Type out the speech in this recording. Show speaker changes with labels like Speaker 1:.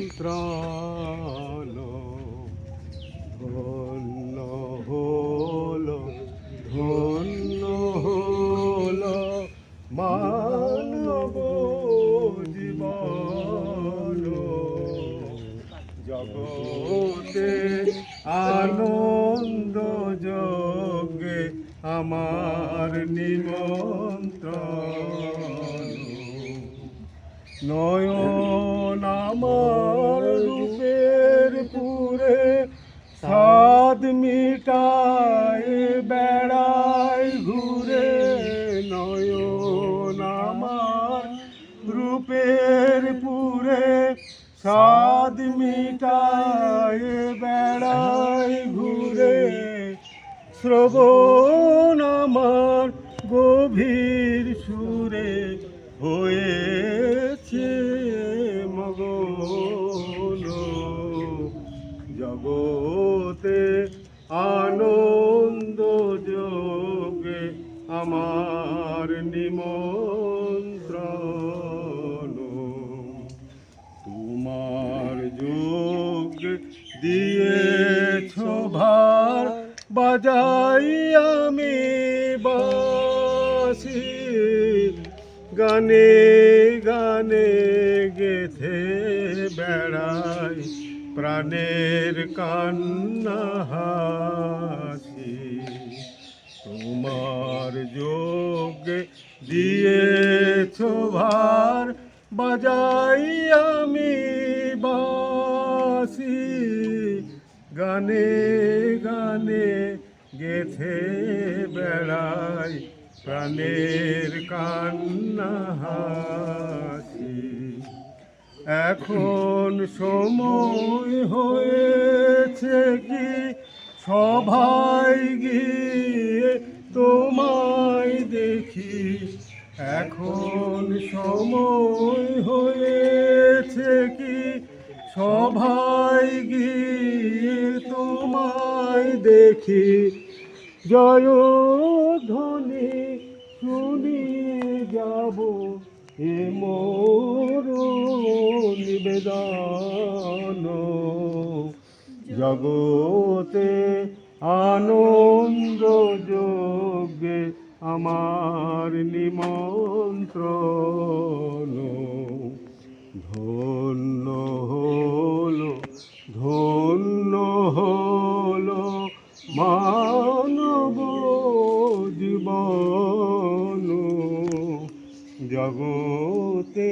Speaker 1: নিমন্ত্রণ ধন্য হলো ধন্য হলো মানব জীবন জগতে আনন্দ যোগে আমার নিমন্ত্রণ নয়ন আমার রূপের পুরে সাদ মিটায় বেড়ায় ঘুরে নয়ন আমার রূপের পুরে সাদ মিটায় বেড়ায় ঘুরে শ্রবণ আমার গভীর সুরে হয়েছে মগন জগতে আনন্দ যোগে আমার নিমন্ত্রণ তোমার যোগ দিয়েছ ভার বাজাই আমি বাঁশি গানে গানে গেথে বেড়াই প্রাণের কান্না হাসি তোমার যোগে দিয়েছ ভার বাজাই আমি বাঁশি গানে গানে গেথে বেড়াই প্রাণের কান্না হাসি এখন সময় হয়েছে কি সভায় গিয়ে তোমায় দেখি এখন সময় হয়েছে কি সভায় গিয়ে তোমায় দেখি জয়ধ্বনি শুনিয়ে যাব এ মোর নিবেদন জগতে আনন্দ যোগে আমার নিমন্ত্রণ। ধন্য হলো, ধন্য হলো মানব জীবন, জগতে